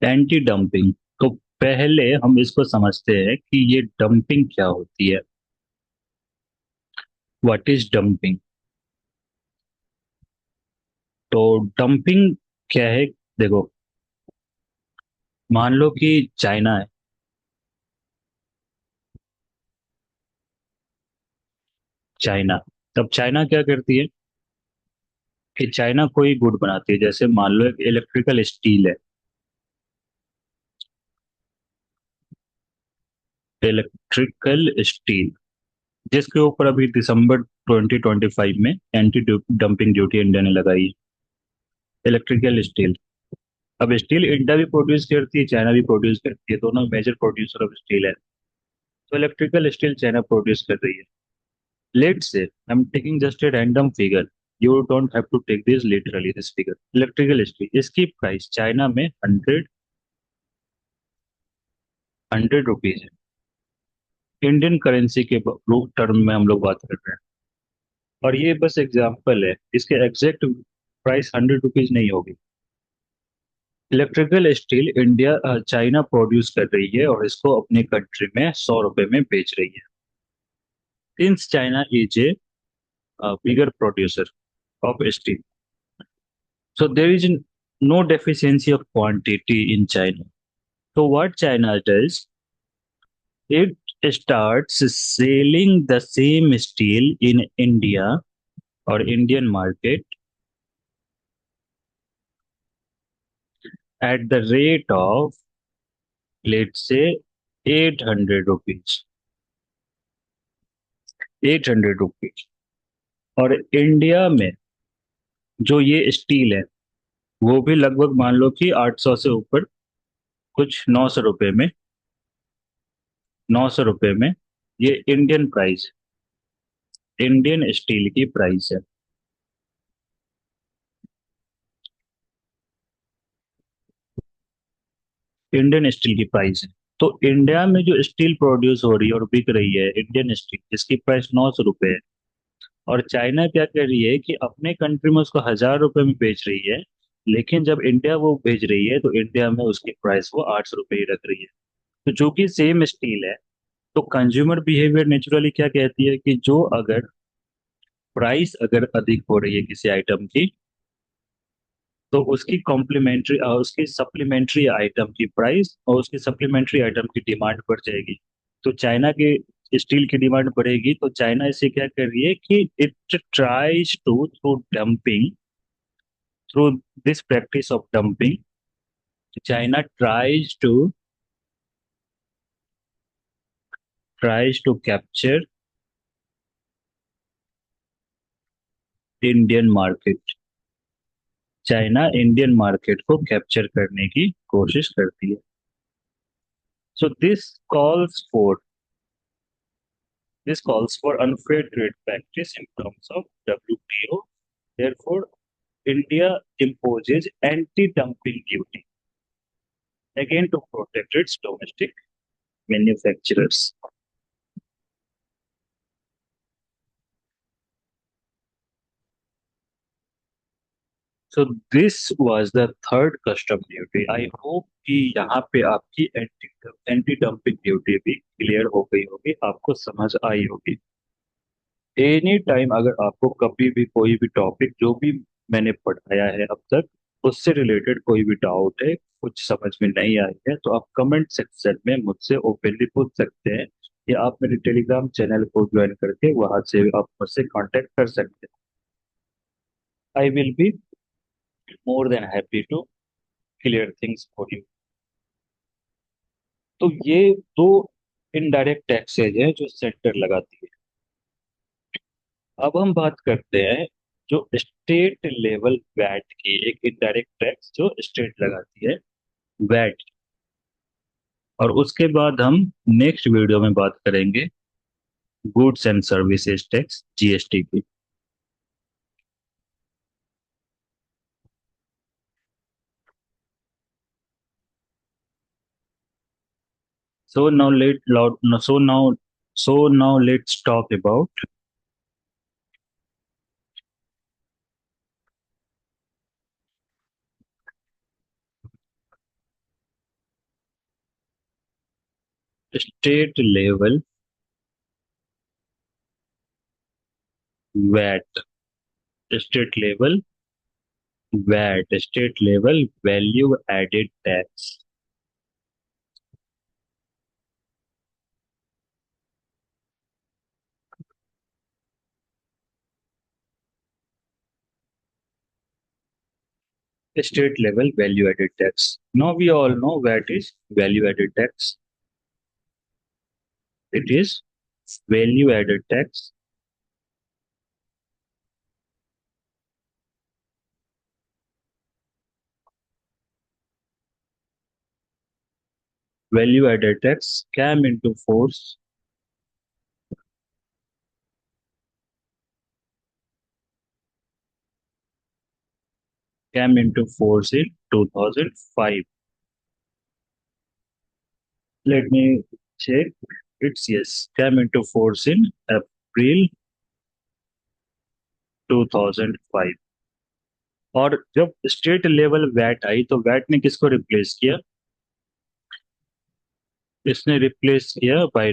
Anti dumping, तो पहले हम इसको समझते हैं कि ये डंपिंग क्या होती है। What is dumping? तो डंपिंग क्या है? देखो, मान लो कि चाइना है। चाइना, तब चाइना क्या करती है कि चाइना कोई गुड बनाती है, जैसे मान लो एक इलेक्ट्रिकल स्टील है। इलेक्ट्रिकल स्टील, जिसके ऊपर अभी दिसंबर 2025 में एंटी डंपिंग ड्यूटी इंडिया ने लगाई है। Electrical steel. अब स्टील इंडिया भी प्रोड्यूस करती है, चाइना भी प्रोड्यूस करती है, दोनों मेजर प्रोड्यूसर ऑफ स्टील है। तो इलेक्ट्रिकल स्टील चाइना प्रोड्यूस कर रही है। Let's say I am taking just a random figure, you don't have to take this literally, this figure. Electrical steel, इसकी प्राइस चाइना में 100 रुपीज है। Indian currency के रूप टर्म में हम लोग बात कर रहे हैं। और ये बस एग्जाम्पल है, इसके एग्जैक्ट प्राइस 100 रुपीज नहीं होगी। Electrical steel India China produce कर रही है और इसको अपने कंट्री में 100 रुपए में बेच रही है। Since China is a bigger producer of steel, so there is no deficiency of quantity in China. So what China does, it starts selling the same steel in India or Indian market at the rate of, let's say, 800 rupees, 800 rupees। और India में जो ये steel है वो भी लगभग मान लो कि 800 से ऊपर, कुछ 900 रुपए में, 900 रुपए में ये इंडियन प्राइस, इंडियन स्टील की प्राइस है। इंडियन स्टील की प्राइस है। तो इंडिया में जो स्टील प्रोड्यूस हो रही है और बिक रही है इंडियन स्टील, जिसकी प्राइस 900 रुपए है, और चाइना क्या कर रही है कि अपने कंट्री में उसको 1000 रुपए में बेच रही है, लेकिन जब इंडिया वो भेज रही है तो इंडिया में उसकी प्राइस वो 800 रुपए ही रख रही है। तो जो कि सेम स्टील है, तो कंज्यूमर बिहेवियर नेचुरली क्या कहती है कि जो अगर प्राइस अगर अधिक हो रही है किसी आइटम की, तो उसकी कॉम्प्लीमेंट्री उसकी सप्लीमेंट्री आइटम की प्राइस और उसकी सप्लीमेंट्री आइटम की डिमांड बढ़ जाएगी। तो चाइना के स्टील की डिमांड बढ़ेगी, तो चाइना इसे क्या कर रही है कि it tries to through dumping, through this practice of dumping, China tries to capture Indian market. China Indian market को कैप्चर करने की कोशिश करती है। सो this calls for unfair trade practice in terms of WTO. Therefore, India imposes anti-dumping duty again to protect its domestic manufacturers. So this was the third custom duty. I hope कि यहाँ पे आपकी anti dumping duty भी clear हो गई होगी, आपको समझ आई होगी। एनी टाइम अगर आपको कभी भी कोई भी टॉपिक जो भी मैंने पढ़ाया है अब तक, उससे रिलेटेड कोई भी डाउट है, कुछ समझ में नहीं आई है, तो आप कमेंट सेक्शन में मुझसे ओपनली पूछ सकते हैं, या आप मेरे टेलीग्राम चैनल को ज्वाइन करके वहां से आप मुझसे कांटेक्ट कर सकते हैं। I will be more than happy to clear things for you. तो ये दो इनडायरेक्ट टैक्सेज है जो सेंटर लगाती है। अब हम बात करते हैं जो स्टेट लेवल वैट की, एक इनडायरेक्ट टैक्स जो स्टेट लगाती है, वैट। और उसके बाद हम नेक्स्ट वीडियो में बात करेंगे goods and services tax GST की। So now let loud no, so now let's talk about state level VAT, state level state level value added tax. State level value added tax. Now we all know VAT is value added tax. It is value added tax. Value added tax came into force in 2005. Let me check. It's yes, came into force in April 2005। और जब state level VAT आई तो VAT ने किसको replace किया? इसने replace किया by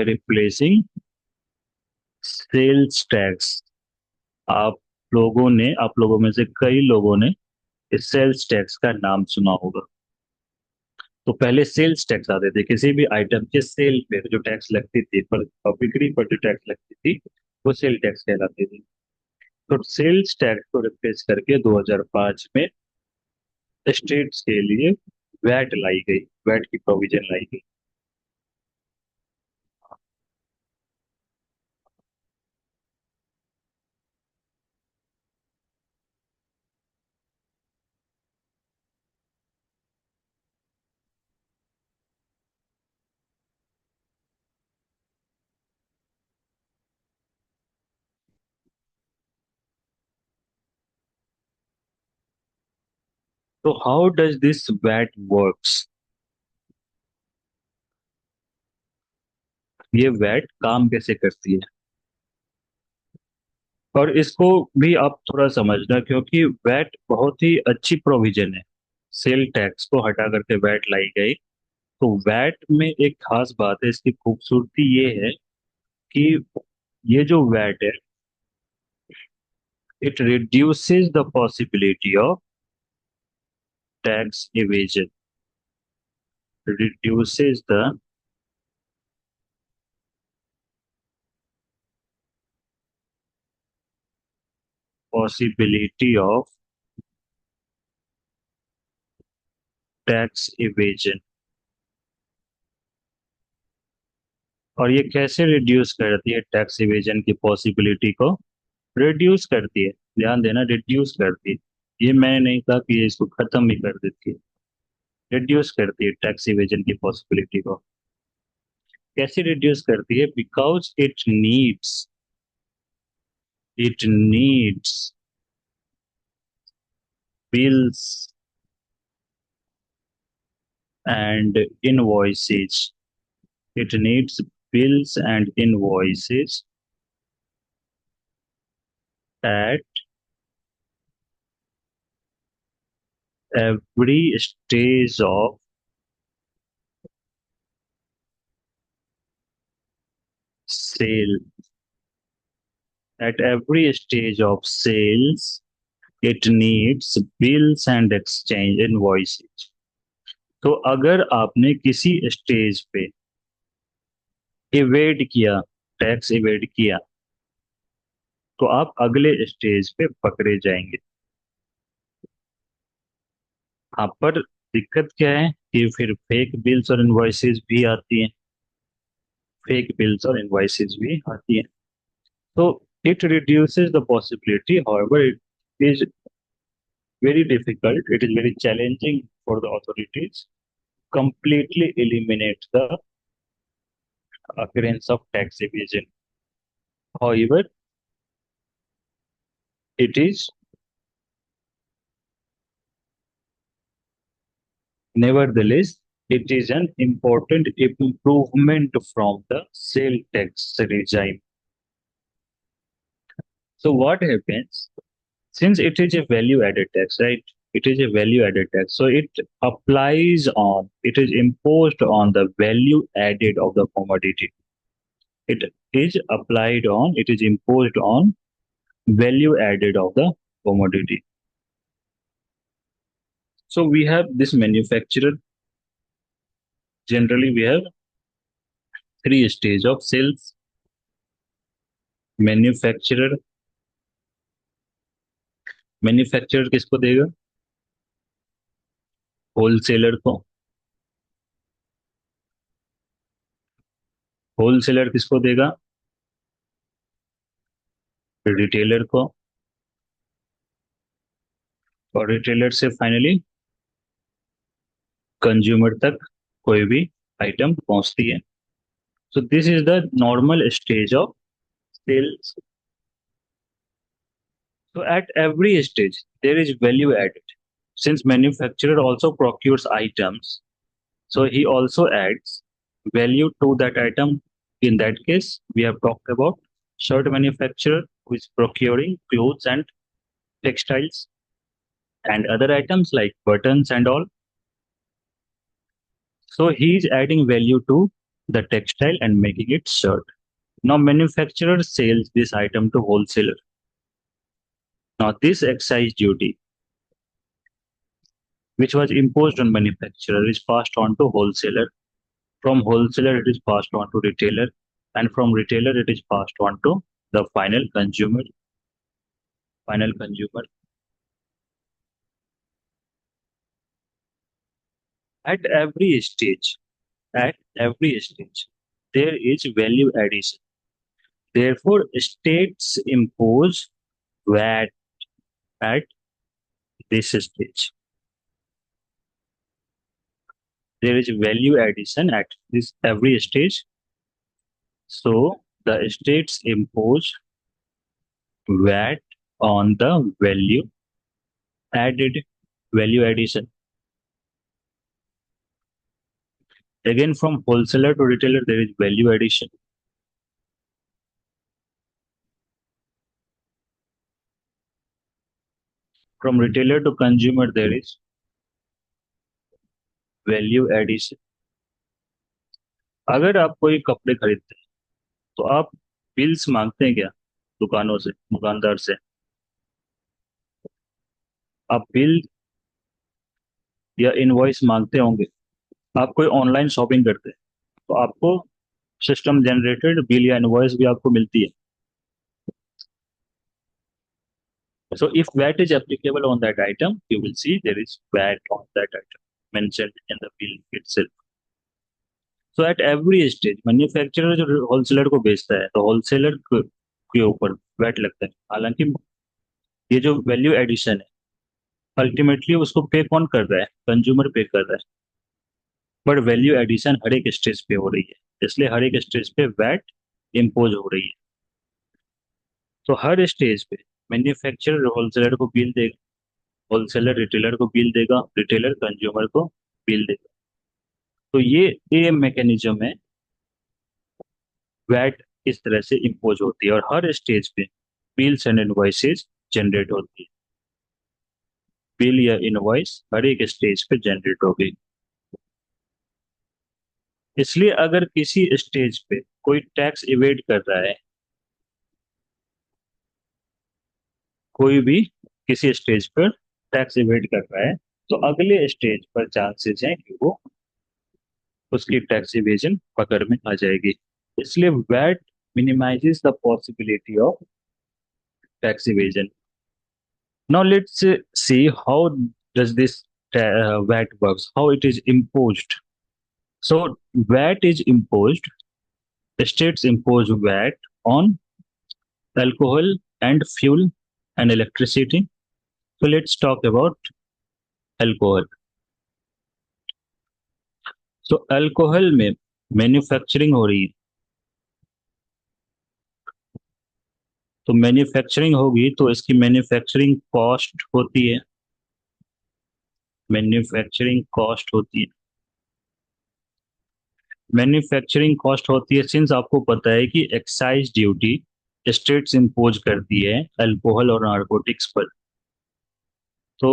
replacing sales tax. आप आप लोगों में से कई लोगों ने इस सेल्स टैक्स का नाम सुना होगा। तो पहले सेल्स टैक्स आते थे, किसी भी आइटम के सेल पे जो टैक्स लगती थी, पर बिक्री पर जो टैक्स लगती थी वो सेल टैक्स कहलाती थी। तो सेल्स टैक्स को रिप्लेस करके 2005 में स्टेट्स के लिए वैट लाई गई, वैट की प्रोविजन लाई गई। तो how does this VAT works? ये वैट काम कैसे करती है? और इसको भी आप थोड़ा समझना, क्योंकि वैट बहुत ही अच्छी प्रोविजन है। सेल टैक्स को हटा करके वैट लाई गई। तो वैट में एक खास बात है, इसकी खूबसूरती ये है कि ये जो वैट है, it reduces the possibility of tax evasion, reduces the possibility of tax evasion. और ये कैसे रिड्यूस करती है टैक्स इवेजन की पॉसिबिलिटी को? रिड्यूस करती है, ध्यान देना, रिड्यूस करती है। ये मैंने नहीं कहा कि ये इसको खत्म भी कर देती है। रिड्यूस करती है टैक्स इवेजन की पॉसिबिलिटी को। कैसे रिड्यूस करती है? Because it needs bills and invoices it needs bills and invoices at every stage of sale. At every stage of sales, it needs bills and exchange invoices. तो अगर आपने किसी stage पे इवेड किया, टैक्स इवेड किया, तो आप अगले स्टेज पे पकड़े जाएंगे। हाँ, पर दिक्कत क्या है कि फिर फेक बिल्स और इनवॉइसेस भी आती हैं। फेक बिल्स और इनवॉइसेस भी आती हैं। तो it reduces the possibility, however it is very difficult. It is very challenging for the authorities completely eliminate the occurrence of tax evasion. However, it is nevertheless it is an important improvement from the sale tax regime. So what happens since it is a value added tax, right? It is a value added tax. So it is imposed on the value added of the commodity. It is imposed on value added of the commodity. So we have this manufacturer. Generally, we have three stage of sales. Manufacturer manufacturer किसको देगा? Wholesaler को। Wholesaler किसको देगा? Retailer को। और retailer से finally consumer तक कोई भी आइटम पहुंचती है. So this is the normal stage of sales. So at every stage there is value added. Since manufacturer also procures items, so he also adds value to that item. In that case, we have talked about shirt manufacturer who is procuring clothes and textiles and other items like buttons and all. So he is adding value to the textile and making it shirt. Now manufacturer sells this item to wholesaler. Now this excise duty which was imposed on manufacturer is passed on to wholesaler. From wholesaler it is passed on to retailer, and from retailer it is passed on to the final consumer. Final consumer. At every stage, at every stage, there is value addition. Therefore, states impose VAT at this stage. There is value addition at this every stage. So the states impose VAT on the value addition. Again, from wholesaler to retailer, there is value addition. From retailer to consumer, there is value addition. अगर आप कोई कपड़े खरीदते हैं तो आप bills मांगते हैं क्या? दुकानों से, दुकानदार से आप बिल या इनवॉइस मांगते होंगे. आप कोई ऑनलाइन शॉपिंग करते हैं तो आपको सिस्टम जनरेटेड बिल या इनवॉइस भी आपको मिलती है. So if VAT is applicable on that item, you will see there is VAT on that item mentioned in the bill itself. So at every stage, manufacturer जो wholesaler को बेचता है तो होलसेलर के ऊपर वैट लगता है. हालांकि ये जो वैल्यू एडिशन है अल्टीमेटली उसको पे कौन कर रहा है? कंज्यूमर पे कर रहा है. बट वैल्यू एडिशन हर एक स्टेज पे हो रही है, इसलिए हर एक स्टेज पे वैट इम्पोज हो रही है. तो हर स्टेज पे मैन्युफैक्चरर होलसेलर को बिल देगा, होलसेलर रिटेलर को बिल देगा, रिटेलर कंज्यूमर को बिल देगा. तो ये मैकेनिज्म है. वैट इस तरह से इम्पोज होती है और हर स्टेज पे बिल्स एंड इनवॉइसेस जनरेट होती है. बिल या इनवॉइस हर एक स्टेज पे जनरेट होगी. इसलिए अगर किसी स्टेज पे कोई टैक्स इवेड कर रहा है, कोई भी किसी स्टेज पर टैक्स इवेड कर रहा है, तो अगले स्टेज पर चांसेस हैं कि वो उसकी टैक्स इवेजन पकड़ में आ जाएगी. इसलिए VAT minimizes the possibility of tax evasion. Now let's see how does this VAT works, how it is imposed. So VAT is imposed, states impose VAT on alcohol and fuel and electricity. So let's talk about alcohol. तो alcohol में manufacturing हो रही है. तो manufacturing होगी तो इसकी manufacturing cost होती है. मैन्युफैक्चरिंग कॉस्ट होती है. मैन्युफैक्चरिंग कॉस्ट होती है सिंस आपको पता है कि एक्साइज ड्यूटी स्टेट्स इम्पोज करती है अल्कोहल और नारकोटिक्स पर. तो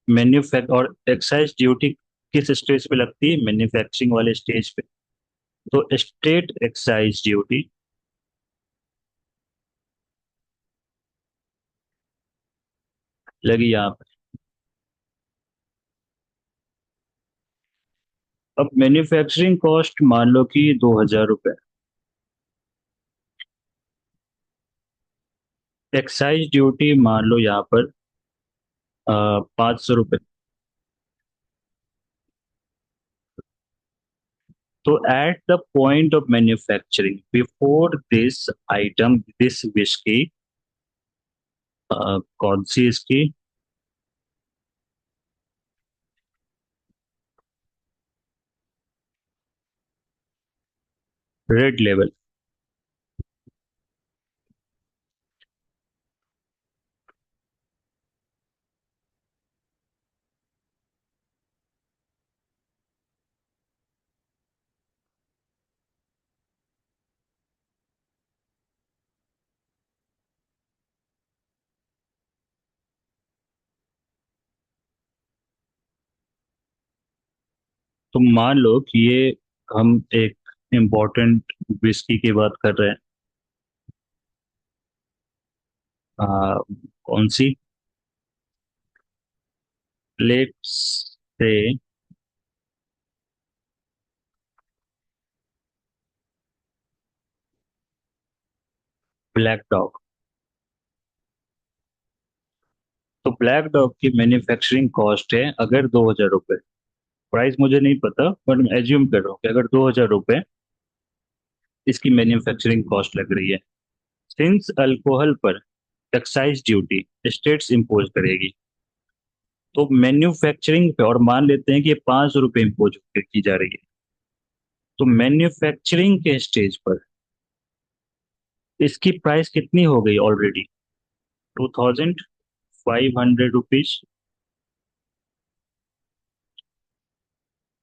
मैन्युफैक्च और एक्साइज ड्यूटी किस स्टेज पे लगती है? मैन्युफैक्चरिंग वाले स्टेज पे. तो स्टेट एक्साइज ड्यूटी लगी यहाँ पे. अब मैन्युफैक्चरिंग कॉस्ट मान लो कि 2,000 रुपये. एक्साइज ड्यूटी मान लो यहाँ पर 500 रुपये. तो at the point of manufacturing before this item this whisky, कौन सी इसकी? Red level. तो मान लो कि ये हम एक इम्पोर्टेंट विस्की की बात कर रहे हैं. कौन सी? Let's say black dog. तो ब्लैक डॉग की मैन्युफैक्चरिंग कॉस्ट है अगर 2,000 रुपये. प्राइस मुझे नहीं पता बट मैं एज्यूम कर रहा हूँ कि अगर 2,000 रुपये इसकी मैन्युफैक्चरिंग कॉस्ट लग रही है. सिंस अल्कोहल पर एक्साइज ड्यूटी स्टेट्स इम्पोज करेगी, तो मैन्युफैक्चरिंग पे और मान लेते हैं कि ये 500 रुपये इम्पोज की जा रही है. तो मैन्युफैक्चरिंग के स्टेज पर इसकी प्राइस कितनी हो गई ऑलरेडी? 2,500 रुपीज.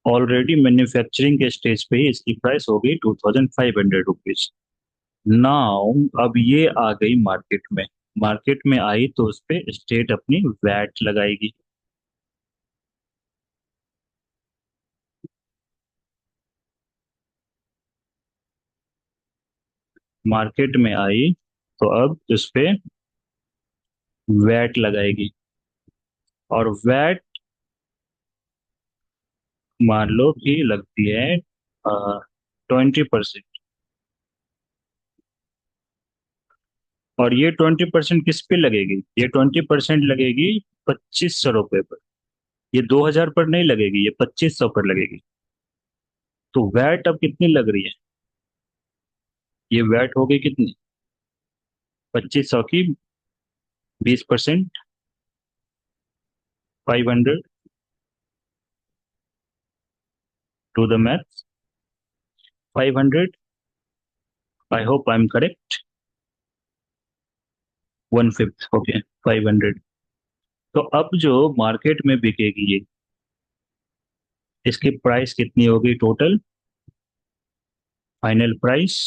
ऑलरेडी मैन्युफैक्चरिंग के स्टेज पे ही इसकी प्राइस हो गई 2,500 रुपीज. नाउ अब ये आ गई मार्केट में. मार्केट में आई तो उस पे स्टेट अपनी वैट लगाएगी. मार्केट में आई तो अब उस पे वैट लगाएगी. और वैट मान लो कि लगती है 20%. और ये 20% किस पे लगेगी? ये 20% लगेगी 2,500 रुपये पर. ये 2,000 पर नहीं लगेगी, ये 2,500 पर लगेगी. तो वैट अब कितनी लग रही है? ये वैट हो गई कितनी? 2,500 की 20%. 500. To the math. 500. I hope I am correct. 1/5. Okay. 500. तो अब जो मार्केट में बिकेगी ये, इसकी प्राइस कितनी होगी total? Final price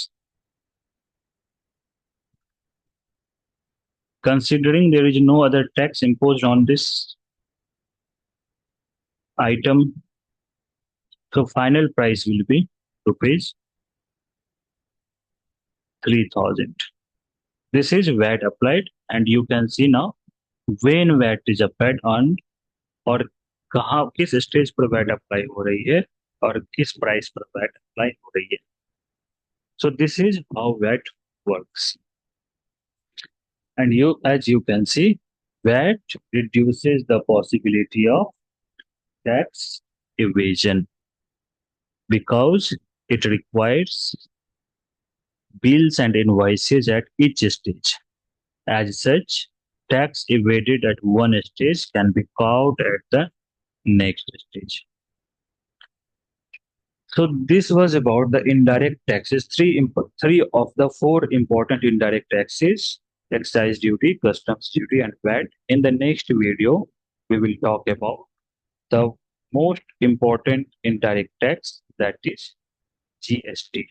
considering there is no other tax imposed on this item, so final price will be rupees 3,000. This is VAT applied and you can see now when VAT is applied on और कहाँ किस stage पर VAT apply हो रही है और किस price पर वैट अप्लाई हो रही है. So this is how VAT works. And you, as you can see, VAT reduces the possibility of tax evasion because it requires bills and invoices at each stage. As such, tax evaded at one stage can be caught at the next stage. So this was about the indirect taxes. Three of the four important indirect taxes: excise duty, customs duty, and VAT. In the next video, we will talk about the most important indirect tax, that is GST.